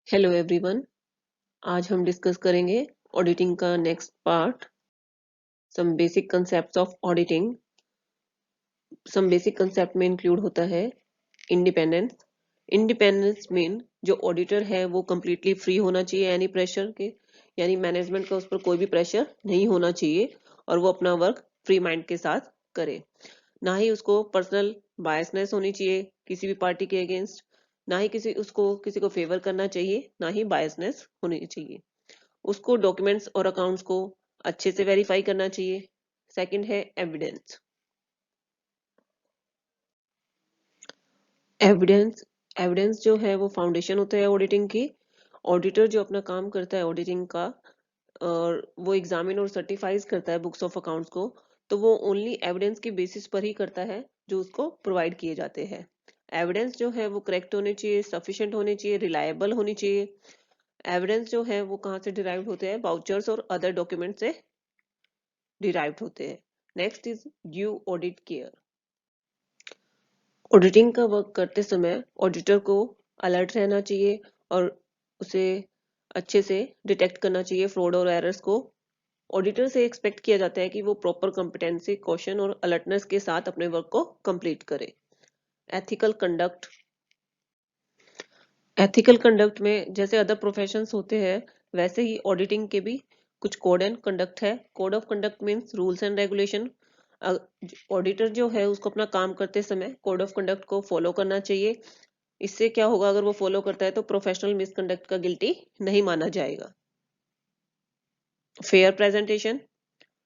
Hello everyone. आज हम discuss करेंगे ऑडिटिंग का next part, some basic concepts of auditing. Some basic concept में इंक्लूड होता है इंडिपेंडेंस। इंडिपेंडेंस मीन जो ऑडिटर है वो कंप्लीटली फ्री होना चाहिए एनी प्रेशर के, यानी मैनेजमेंट का उस पर कोई भी प्रेशर नहीं होना चाहिए और वो अपना वर्क फ्री माइंड के साथ करे। ना ही उसको पर्सनल बायसनेस होनी चाहिए किसी भी पार्टी के अगेंस्ट, ना ही किसी को फेवर करना चाहिए, ना ही बायसनेस होनी चाहिए। उसको डॉक्यूमेंट्स और अकाउंट्स को अच्छे से वेरीफाई करना चाहिए। सेकंड है एविडेंस। एविडेंस एविडेंस जो है वो फाउंडेशन होता है ऑडिटिंग की। ऑडिटर जो अपना काम करता है ऑडिटिंग का, और वो एग्जामिन और सर्टिफाइज करता है बुक्स ऑफ अकाउंट्स को, तो वो ओनली एविडेंस की बेसिस पर ही करता है जो उसको प्रोवाइड किए जाते हैं। एविडेंस जो है वो करेक्ट होने चाहिए, सफिशिएंट होने चाहिए, रिलायबल होनी चाहिए। एविडेंस जो है वो कहाँ से डिराइव होते हैं? वाउचर्स और अदर डॉक्यूमेंट से डिराइव्ड होते हैं। Next is due audit care. Auditing का वर्क करते समय ऑडिटर को अलर्ट रहना चाहिए और उसे अच्छे से डिटेक्ट करना चाहिए फ्रॉड और एरर्स को। ऑडिटर से एक्सपेक्ट किया जाता है कि वो प्रॉपर कॉम्पिटेंसी, कॉशन और अलर्टनेस के साथ अपने वर्क को कंप्लीट करे। Ethical conduct. एथिकल कंडक्ट में जैसे अदर प्रोफेशंस होते हैं वैसे ही ऑडिटिंग के भी कुछ कोड एंड कंडक्ट है। Code of conduct means rules and regulation. Auditor जो है उसको अपना काम करते समय कोड ऑफ कंडक्ट को फॉलो करना चाहिए। इससे क्या होगा, अगर वो फॉलो करता है तो प्रोफेशनल मिसकंडक्ट का गिल्टी नहीं माना जाएगा। फेयर प्रेजेंटेशन,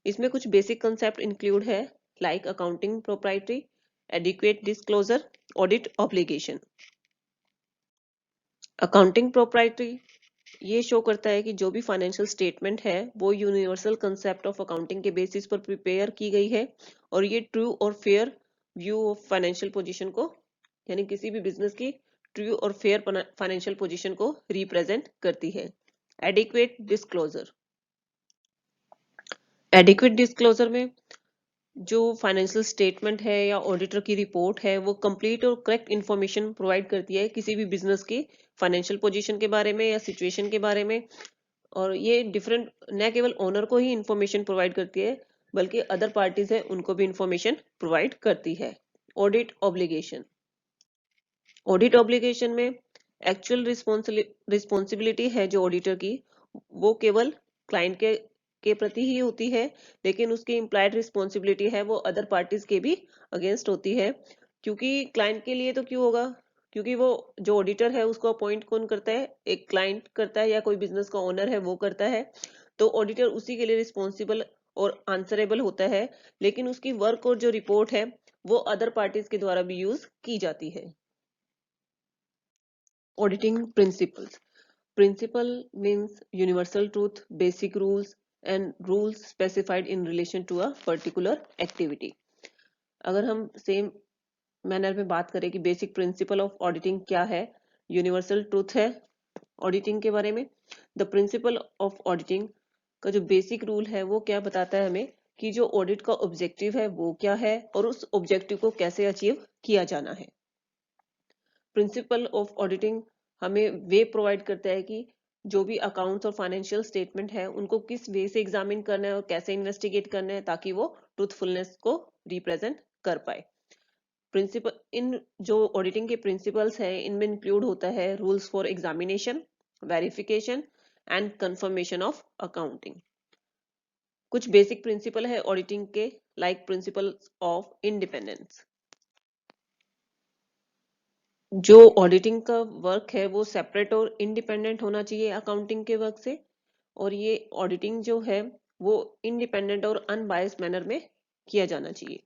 इसमें कुछ बेसिक कंसेप्ट इंक्लूड है like accounting proprietary, adequate disclosure, audit obligation. Accounting proprietary ये शो करता है कि जो भी फाइनेंशियल स्टेटमेंट है वो यूनिवर्सल कंसेप्ट ऑफ अकाउंटिंग के बेसिस पर प्रिपेयर की गई है और ये ट्रू और fair view of financial position को, यानी किसी भी बिजनेस की ट्रू और फेयर फाइनेंशियल पोजीशन को रिप्रेजेंट करती है। Adequate disclosure. एडिक्वेट डिस्क्लोजर में जो फाइनेंशियल स्टेटमेंट है या ऑडिटर की रिपोर्ट है वो कंप्लीट और करेक्ट इंफॉर्मेशन प्रोवाइड करती है किसी भी बिजनेस की फाइनेंशियल पोजीशन के बारे में या सिचुएशन के बारे में। और ये डिफरेंट, न केवल ओनर को ही इंफॉर्मेशन प्रोवाइड करती है बल्कि अदर पार्टीज है उनको भी इंफॉर्मेशन प्रोवाइड करती है। Audit obligation. ऑडिट ऑब्लिगेशन में एक्चुअल रिस्पॉन्सिबिलिटी है जो ऑडिटर की, वो केवल क्लाइंट के प्रति ही होती है, लेकिन उसकी इम्प्लाइड रिस्पॉन्सिबिलिटी है वो अदर पार्टीज के भी अगेंस्ट होती है। क्योंकि क्लाइंट के लिए तो क्यों होगा, क्योंकि वो जो ऑडिटर है उसको अपॉइंट कौन करता है? एक क्लाइंट करता है या कोई बिजनेस का ओनर है वो करता है। तो ऑडिटर उसी के लिए रिस्पॉन्सिबल और आंसरेबल होता है, लेकिन उसकी वर्क और जो रिपोर्ट है वो अदर पार्टीज के द्वारा भी यूज की जाती है। Auditing principles. Principle means universal truth, basic rules and rules specified in relation to a particular activity. अगर हम सेम मैनर में बात करें कि बेसिक प्रिंसिपल ऑफ ऑडिटिंग क्या है, यूनिवर्सल ट्रूथ है ऑडिटिंग के बारे में। द प्रिंसिपल ऑफ ऑडिटिंग का जो बेसिक रूल है वो क्या बताता है हमें कि जो ऑडिट का ऑब्जेक्टिव है वो क्या है और उस ऑब्जेक्टिव को कैसे अचीव किया जाना है। प्रिंसिपल ऑफ ऑडिटिंग हमें वे प्रोवाइड करता है कि जो भी अकाउंट्स और फाइनेंशियल स्टेटमेंट है उनको किस वे से एग्जामिन करना है और कैसे इन्वेस्टिगेट करना है ताकि वो ट्रूथफुलनेस को रिप्रेजेंट कर पाए। प्रिंसिपल इन जो ऑडिटिंग के प्रिंसिपल्स हैं इनमें इंक्लूड होता है rules for examination, verification and confirmation of accounting. कुछ बेसिक प्रिंसिपल है ऑडिटिंग के, लाइक प्रिंसिपल ऑफ इंडिपेंडेंस। जो ऑडिटिंग का वर्क है वो सेपरेट और इंडिपेंडेंट होना चाहिए अकाउंटिंग के वर्क से, और ये ऑडिटिंग जो है वो इंडिपेंडेंट और अनबायस्ड मैनर में किया जाना चाहिए।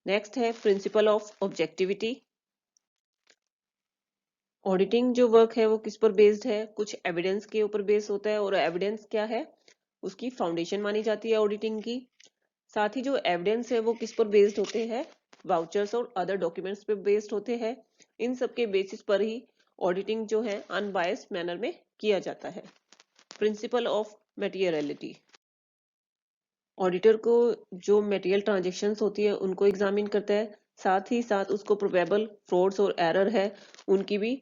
नेक्स्ट है प्रिंसिपल ऑफ ऑब्जेक्टिविटी। ऑडिटिंग जो वर्क है वो किस पर बेस्ड है? कुछ एविडेंस के ऊपर बेस्ड होता है, और एविडेंस क्या है? उसकी फाउंडेशन मानी जाती है ऑडिटिंग की। साथ ही जो एविडेंस है वो किस पर बेस्ड होते हैं? वाउचर्स और अदर डॉक्यूमेंट्स पे बेस्ड होते हैं। इन सब के बेसिस पर ही ऑडिटिंग जो है अनबायस्ड मैनर में किया जाता है। Principle of materiality. ऑडिटर को जो मटेरियल ट्रांजेक्शन्स होती है उनको एग्जामिन करता है, साथ ही साथ उसको प्रोबेबल फ्रॉड्स और एरर है उनकी भी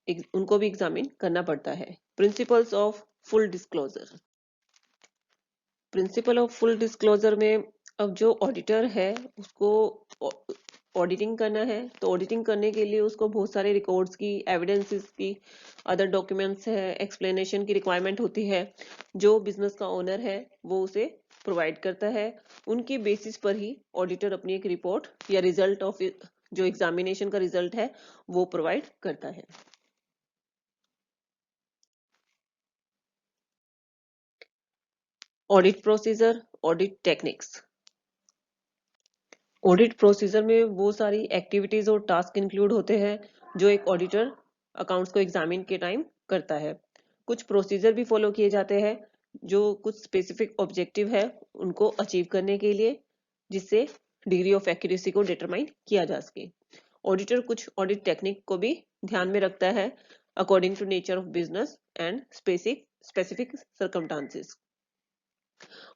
उनको भी एग्जामिन करना पड़ता है। Principles of full disclosure. Principle of full disclosure में अब जो ऑडिटर है उसको ऑडिटिंग करना है, तो ऑडिटिंग करने के लिए उसको बहुत सारे रिकॉर्ड्स की, एविडेंसेस की, अदर डॉक्यूमेंट्स है, एक्सप्लेनेशन की रिक्वायरमेंट होती है, जो बिजनेस का ओनर है वो उसे प्रोवाइड करता है। उनके बेसिस पर ही ऑडिटर अपनी एक रिपोर्ट या रिजल्ट ऑफ जो एग्जामिनेशन का रिजल्ट है वो प्रोवाइड करता है। Audit procedure, audit techniques. Audit procedure में वो सारी एक्टिविटीज और टास्क इंक्लूड होते हैं जो एक ऑडिटर अकाउंट्स को एग्जामिन के टाइम करता है। कुछ प्रोसीजर भी फॉलो किए जाते हैं जो कुछ स्पेसिफिक ऑब्जेक्टिव है उनको अचीव करने के लिए, जिससे डिग्री ऑफ एक्यूरेसी को डिटरमाइन किया जा सके। ऑडिटर कुछ ऑडिट टेक्निक को भी ध्यान में रखता है according to nature of business and specific circumstances.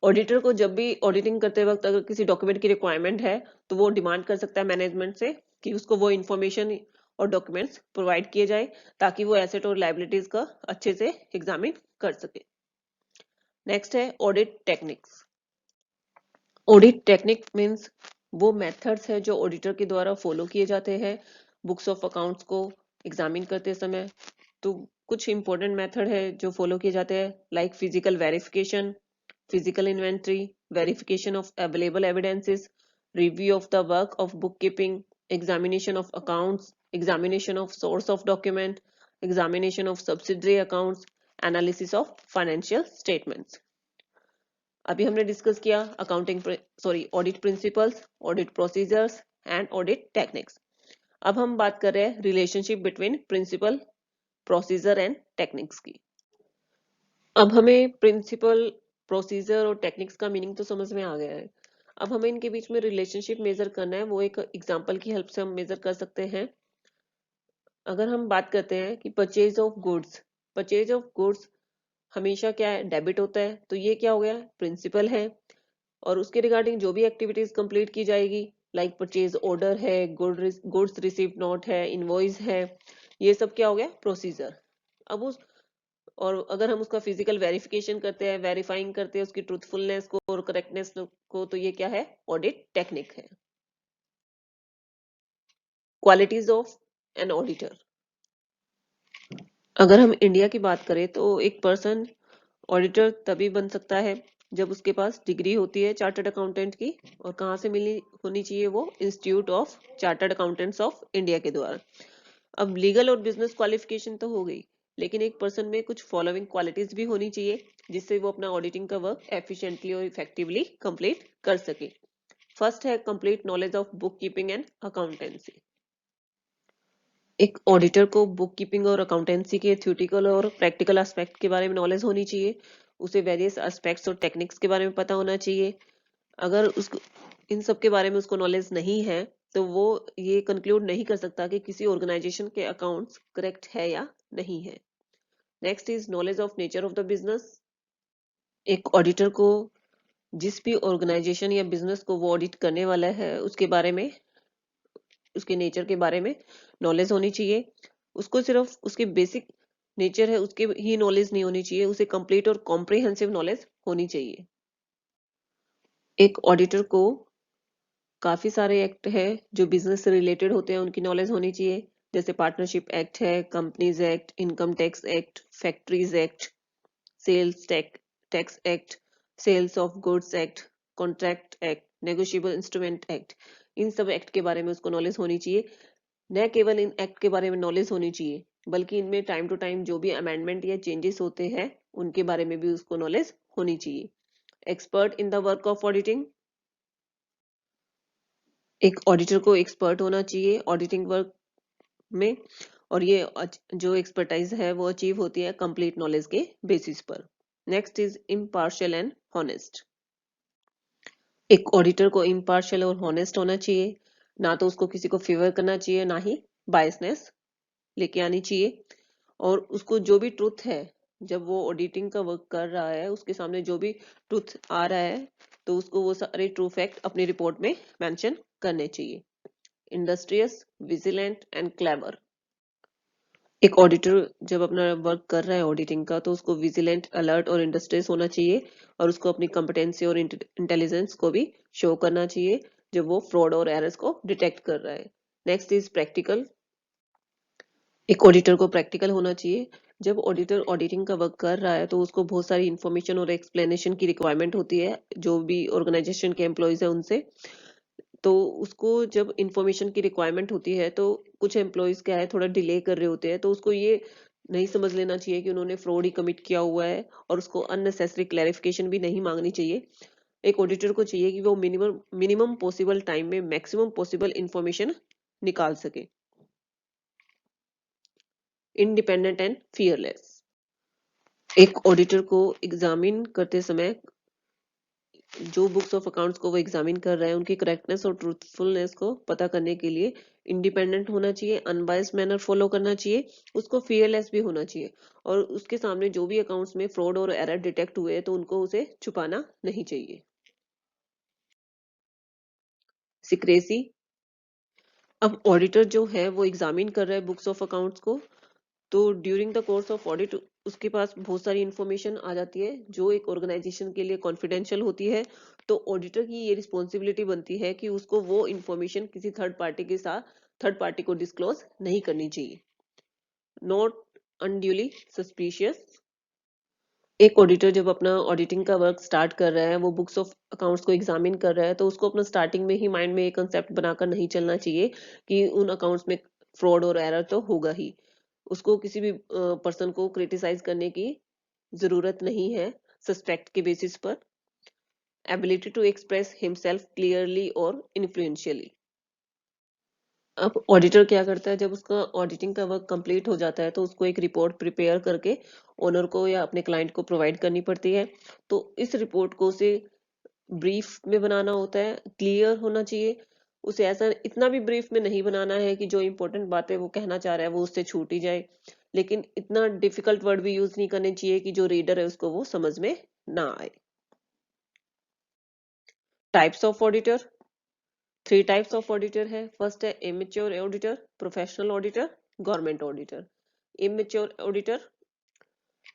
Auditor को जब भी ऑडिटिंग करते वक्त अगर किसी डॉक्यूमेंट की रिक्वायरमेंट है तो वो डिमांड कर सकता है मैनेजमेंट से कि उसको वो इन्फॉर्मेशन और डॉक्यूमेंट्स प्रोवाइड किए जाए ताकि वो एसेट और लायबिलिटीज का अच्छे से एग्जामिन कर सके। नेक्स्ट है audit techniques. Audit technique means वो मेथड्स है जो ऑडिटर के द्वारा फॉलो किए जाते हैं बुक्स ऑफ अकाउंट्स को एग्जामिन करते समय। तो कुछ इंपॉर्टेंट मेथड है जो फॉलो किए जाते हैं, like physical verification, physical inventory, verification of available evidences, review of the work of bookkeeping, examination of accounts, examination of source of document, examination of subsidiary accounts, analysis of financial statements. अभी हमने discuss किया audit principles, audit procedures and audit techniques. अब हम बात कर रहे हैं relationship between principle, procedure and techniques की। अब हमें प्रिंसिपल, प्रोसीजर और टेक्निक्स का मीनिंग तो समझ में आ गया है। अब हमें इनके बीच में रिलेशनशिप मेजर करना है, वो एक एग्जांपल की हेल्प से हम मेजर कर सकते हैं। अगर हम बात करते हैं कि परचेज ऑफ गुड्स हमेशा क्या है, डेबिट होता है, तो ये क्या हो गया, प्रिंसिपल है। और उसके रिगार्डिंग जो भी एक्टिविटीज कंप्लीट की जाएगी, लाइक परचेज ऑर्डर है, गुड्स रिसीव नोट है, इनवॉइस है, ये सब क्या हो गया, प्रोसीजर। अब उस और अगर हम उसका फिजिकल वेरिफिकेशन करते हैं, वेरीफाइंग करते हैं उसकी ट्रूथफुलनेस को और करेक्टनेस को, तो ये क्या है, ऑडिट टेक्निक है। Qualities of an auditor. अगर हम इंडिया की बात करें तो एक पर्सन ऑडिटर तभी बन सकता है जब उसके पास डिग्री होती है चार्टर्ड अकाउंटेंट की, और कहाँ से मिली होनी चाहिए, वो institute of chartered accountants of India के द्वारा। अब लीगल और बिजनेस क्वालिफिकेशन तो हो गई, लेकिन एक पर्सन में कुछ फॉलोइंग क्वालिटीज भी होनी चाहिए जिससे वो अपना ऑडिटिंग का वर्क एफिशिएंटली और इफेक्टिवली कंप्लीट कर सके। फर्स्ट है complete knowledge of book keeping and accountancy. एक ऑडिटर को बुक कीपिंग और अकाउंटेंसी के थ्योरेटिकल और प्रैक्टिकल एस्पेक्ट के बारे में नॉलेज होनी चाहिए। उसे वेरियस एस्पेक्ट्स और टेक्निक्स के बारे में पता होना चाहिए। अगर उसको इन सब के बारे में उसको नॉलेज नहीं है तो वो ये कंक्लूड नहीं कर सकता कि किसी ऑर्गेनाइजेशन के अकाउंट्स करेक्ट है या नहीं है। Next is knowledge of nature of the business. एक ऑडिटर को जिस भी ऑर्गेनाइजेशन या बिजनेस को वो ऑडिट करने वाला है उसके बारे में, उसके नेचर के बारे में नॉलेज होनी चाहिए। उसको सिर्फ उसके बेसिक नेचर है उसके ही नॉलेज नहीं होनी चाहिए, उसे कंप्लीट और कॉम्प्रिहेंसिव नॉलेज होनी चाहिए। एक ऑडिटर को काफी सारे एक्ट है जो बिजनेस से रिलेटेड होते हैं उनकी नॉलेज होनी चाहिए, जैसे पार्टनरशिप एक्ट है, companies act, income tax act, factories act, sales tax act, sales of goods act, contract act, negotiable instrument act. इन सब एक्ट के बारे में उसको नॉलेज होनी चाहिए। न केवल इन एक्ट के बारे में नॉलेज होनी चाहिए बल्कि इनमें टाइम टू टाइम जो भी अमेंडमेंट या चेंजेस होते हैं उनके बारे में भी उसको नॉलेज होनी चाहिए। Expert in the work of auditing. एक ऑडिटर को एक्सपर्ट होना चाहिए ऑडिटिंग वर्क में, और ये जो एक्सपर्टाइज है वो अचीव होती है कंप्लीट नॉलेज के बेसिस पर। Next is impartial and honest. एक ऑडिटर को इम्पार्शियल और हॉनेस्ट होना चाहिए, ना तो उसको किसी को फेवर करना चाहिए ना ही बायसनेस लेके आनी चाहिए। और उसको जो भी ट्रुथ है, जब वो ऑडिटिंग का वर्क कर रहा है उसके सामने जो भी ट्रुथ आ रहा है तो उसको वो सारे ट्रू फैक्ट अपनी रिपोर्ट में मेंशन करने चाहिए। Industrious, vigilant and clever. एक ऑडिटर जब अपना वर्क कर रहा है ऑडिटिंग का, तो उसको विजिलेंट, अलर्ट और इंडस्ट्रियस होना चाहिए, और उसको अपनी कॉम्पिटेंसी और इंटेलिजेंस को भी शो करना चाहिए जब वो फ्रॉड और एरर्स को डिटेक्ट कर रहा है। Next is practical. एक ऑडिटर को प्रैक्टिकल होना चाहिए। जब ऑडिटर ऑडिटिंग का वर्क कर रहा है तो उसको बहुत सारी इंफॉर्मेशन और एक्सप्लेनेशन की रिक्वायरमेंट होती है जो भी ऑर्गेनाइजेशन के एम्प्लॉयज है उनसे। तो उसको जब इंफॉर्मेशन की रिक्वायरमेंट होती है तो कुछ एम्प्लॉयज क्या है, थोड़ा डिले कर रहे होते हैं, तो उसको ये नहीं समझ लेना चाहिए कि उन्होंने फ्रॉड ही कमिट किया हुआ है, और उसको अननेसेसरी क्लैरिफिकेशन भी नहीं मांगनी चाहिए। एक ऑडिटर को चाहिए कि वो मिनिमम मिनिमम पॉसिबल टाइम में मैक्सिमम पॉसिबल इंफॉर्मेशन निकाल सके। Independent and fearless. एक ऑडिटर को एग्जामिन करते समय जो बुक्स ऑफ अकाउंट्स को वो एग्जामिन कर रहे हैं उनकी करेक्टनेस और ट्रूथफुलनेस को पता करने के लिए इंडिपेंडेंट होना चाहिए, अनबायस्ड मैनर फॉलो करना चाहिए, उसको फियरलेस भी होना चाहिए, और उसके सामने जो भी अकाउंट्स में फ्रॉड और एरर डिटेक्ट हुए तो उनको उसे छुपाना नहीं चाहिए। सिक्रेसी। अब ऑडिटर जो है वो एग्जामिन कर रहा है बुक्स ऑफ अकाउंट्स को, तो during the course of audit उसके पास बहुत सारी इंफॉर्मेशन आ जाती है जो एक ऑर्गेनाइजेशन के लिए कॉन्फिडेंशियल होती है। तो ऑडिटर की ये रिस्पॉन्सिबिलिटी बनती है कि उसको वो इंफॉर्मेशन किसी थर्ड पार्टी को डिस्क्लोज नहीं करनी चाहिए। Not unduly suspicious. एक ऑडिटर जब अपना ऑडिटिंग का वर्क स्टार्ट कर रहा है, वो बुक्स ऑफ अकाउंट्स को एग्जामिन कर रहा है, तो उसको अपना स्टार्टिंग में ही माइंड में एक कंसेप्ट बनाकर नहीं चलना चाहिए कि उन अकाउंट्स में फ्रॉड और एरर तो होगा ही। उसको किसी भी पर्सन को क्रिटिसाइज करने की जरूरत नहीं है सस्पेक्ट के बेसिस पर। Ability to express himself clearly और इन्फ्लुएंशियली। अब ऑडिटर क्या करता है, जब उसका ऑडिटिंग का वर्क कंप्लीट हो जाता है तो उसको एक रिपोर्ट प्रिपेयर करके ओनर को या अपने क्लाइंट को प्रोवाइड करनी पड़ती है। तो इस रिपोर्ट को उसे ब्रीफ में बनाना होता है, क्लियर होना चाहिए। उसे ऐसा इतना भी ब्रीफ में नहीं बनाना है कि जो इंपॉर्टेंट बातें वो कहना चाह रहा है वो उससे छूट ही जाए, लेकिन इतना डिफिकल्ट वर्ड भी यूज नहीं करने चाहिए कि जो रीडर है उसको वो समझ में ना आए। Types of auditor. 3 types of auditor है। फर्स्ट है immature auditor, professional auditor, government auditor. Immature auditor.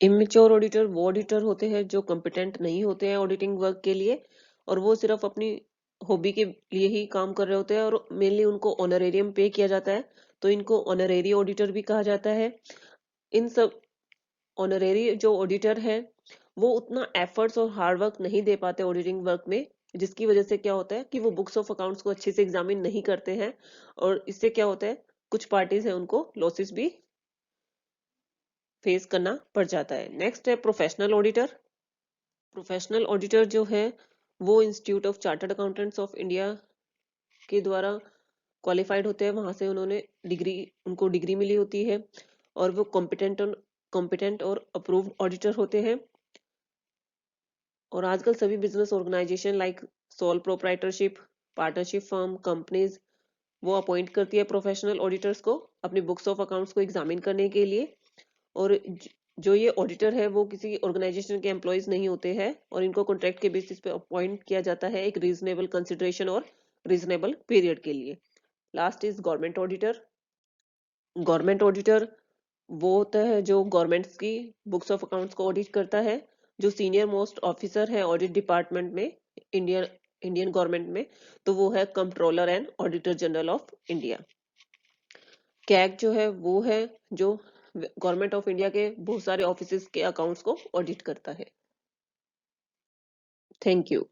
Immature auditor वो ऑडिटर होते हैं जो कॉम्पिटेंट नहीं होते हैं ऑडिटिंग वर्क के लिए, और वो सिर्फ अपनी हॉबी के लिए ही काम कर रहे होते हैं, और मेनली उनको ऑनरेरियम पे किया जाता है, तो इनको ऑनरेरी ऑडिटर भी कहा जाता है। इन सब ऑनरेरी जो ऑडिटर है वो उतना एफर्ट्स और हार्ड वर्क नहीं दे पाते ऑडिटिंग वर्क में, जिसकी वजह से क्या होता है कि वो बुक्स ऑफ अकाउंट्स को अच्छे से एग्जामिन नहीं करते हैं, और इससे क्या होता है कुछ पार्टीज है उनको लॉसेस भी फेस करना पड़ जाता है। नेक्स्ट है प्रोफेशनल ऑडिटर। प्रोफेशनल ऑडिटर जो है वो institute of chartered accountants of India के द्वारा क्वालिफाइड होते हैं, वहां से उनको डिग्री मिली होती है, और वो कॉम्पिटेंट और अप्रूव्ड ऑडिटर होते हैं। और आजकल सभी business organisation like sole proprietorship, partnership firm, companies वो अपॉइंट करती है प्रोफेशनल ऑडिटर्स को अपनी बुक्स ऑफ अकाउंट्स को एग्जामिन करने के लिए। और जो ये ऑडिटर है वो किसी ऑर्गेनाइजेशन के एम्प्लॉयज नहीं होते हैं, और इनको कॉन्ट्रैक्ट के बेसिस पे अपॉइंट किया जाता है एक रीजनेबल कंसिडरेशन और रीजनेबल पीरियड के लिए। Last is government auditor. Government auditor वो होता है जो गवर्नमेंट्स की बुक्स ऑफ अकाउंट्स को ऑडिट करता है, जो सीनियर मोस्ट ऑफिसर है ऑडिट डिपार्टमेंट में इंडियन इंडियन गवर्नमेंट में, तो वो है controller and auditor general of India. CAG जो है वो है जो गवर्नमेंट ऑफ इंडिया के बहुत सारे ऑफिस के अकाउंट्स को ऑडिट करता है। Thank you.